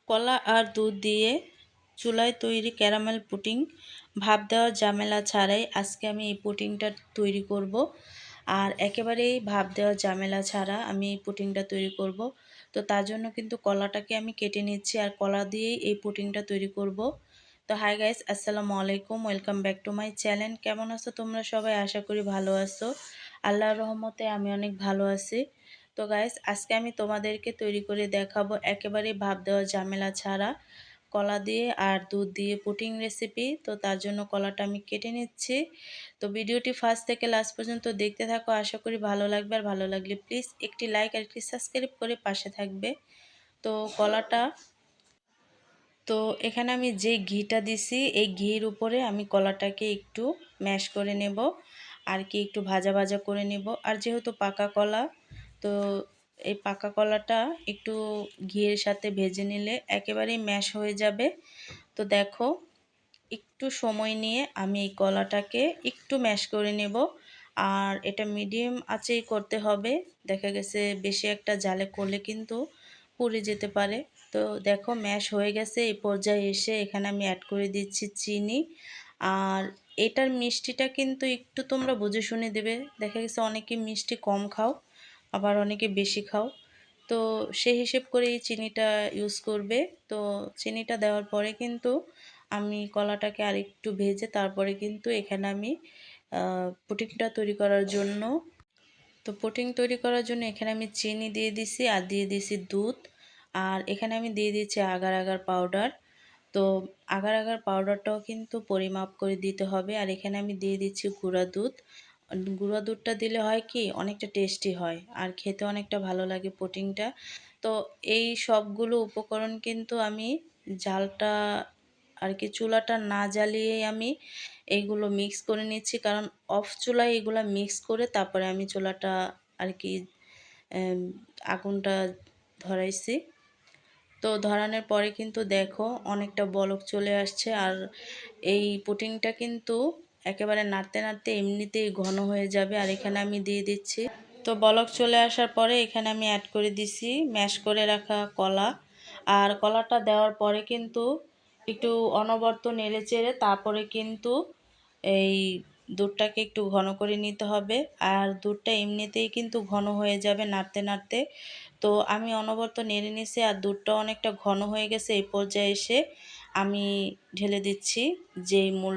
কলা আর দুধ দিয়ে চুলায় তৈরি ক্যারামেল পুডিং ভাপ দেওয়ার ঝামেলা ছাড়াই আজকে আমি এই পুডিংটা তৈরি করব। আর একেবারেই ভাপ দেওয়ার ঝামেলা ছাড়া আমি এই পুডিংটা তৈরি করব। তো তার জন্য কিন্তু কলাটাকে আমি কেটে নিচ্ছি আর কলা দিয়েই এই পুডিংটা তৈরি করব। তো হাই গাইস, আসসালামু আলাইকুম, welcome back to my channel. কেমন আছো তোমরা সবাই? আশা করি ভালো আছো। আল্লাহর রহমতে আমি অনেক ভালো আছি। তো গাইস, আজকে আমি তোমাদেরকে তৈরি করে দেখাবো একেবারে ভাপ দেওয়া ঝামেলা ছাড়া কলা দিয়ে আর দুধ দিয়ে পুডিং রেসিপি। তো তার জন্য কলাটা আমি কেটে নিচ্ছি। তো ভিডিওটি ফার্স্ট থেকে লাস্ট পর্যন্ত দেখতে থাকো, আশা করি ভালো লাগবে। আর ভালো লাগলে প্লিজ একটি লাইক আর একটি সাবস্ক্রাইব করে পাশে থাকবে। তো কলাটা তো এখানে আমি যে ঘিটা দিছি এই ঘির উপরে আমি কলাটাকে একটু ম্যাশ করে নেব, আর কি একটু ভাজা ভাজা করে নেব। আর যেহেতু পাকা কলা, তো এই পাকা কলাটা একটু ঘিয়ের সাথে ভেজে নিলে একেবারেই ম্যাশ হয়ে যাবে। তো দেখো, একটু সময় নিয়ে আমি এই কলাটাকে একটু ম্যাশ করে নেব। আর এটা মিডিয়াম আঁচেই করতে হবে। দেখা গেছে বেশি একটা জালে করলে কিন্তু পুড়ে যেতে পারে। তো দেখো, ম্যাশ হয়ে গেছে। এই পর্যায়ে এসে এখানে আমি অ্যাড করে দিচ্ছি চিনি। আর এটার মিষ্টিটা কিন্তু একটু তোমরা বুঝে শুনে দেবে। দেখা গেছে অনেকে মিষ্টি কম খাও, আবার অনেকে বেশি খাও। তো সেই হিসেব করে এই চিনিটা ইউজ করবে। তো চিনিটা দেওয়ার পরে কিন্তু আমি কলাটাকে আরেকটু ভেজে তারপরে কিন্তু এখানে আমি পুডিংটা তৈরি করার জন্য পুডিং তৈরি করার জন্য এখানে আমি চিনি দিয়ে দিছি আর দিয়ে দিছি দুধ। আর এখানে আমি দিয়ে দিচ্ছি আগার আগার পাউডার। তো আগার আগার পাউডারটাও কিন্তু পরিমাপ করে দিতে হবে। আর এখানে আমি দিয়ে দিচ্ছি গুঁড়া দুধ। গুঁড়া দুধটা দিলে হয় কি, অনেকটা টেস্টি হয় আর খেতে অনেকটা ভালো লাগে পুডিংটা। তো এই সবগুলো উপকরণ কিন্তু আমি জালটা আর কি চুলাটা না জ্বালিয়েই আমি এইগুলো মিক্স করে নিচ্ছি, কারণ অফ চুলায় এগুলো মিক্স করে তারপরে আমি চুলাটা আর কি আগুনটা ধরাইছি। তো ধরানোর পরে কিন্তু দেখো অনেকটা বলক চলে আসছে। আর এই পুডিংটা কিন্তু একেবারে নাড়তে নাড়তে এমনিতেই ঘন হয়ে যাবে। আর এখানে আমি দিয়ে দিচ্ছি, তো বলক চলে আসার পরে এখানে আমি অ্যাড করে দিছি ম্যাশ করে রাখা কলা। আর কলাটা দেওয়ার পরে কিন্তু একটু অনবরত নেড়ে চেড়ে তারপরে কিন্তু এই দুধটাকে একটু ঘন করে নিতে হবে। আর দুধটা এমনিতেই কিন্তু ঘন হয়ে যাবে নাড়তে নাড়তে। তো আমি অনবরত নেড়ে নিছি আর দুধটা অনেকটা ঘন হয়ে গেছে। এই পর্যায়ে এসে আমি ঢেলে দিচ্ছি যেই মূল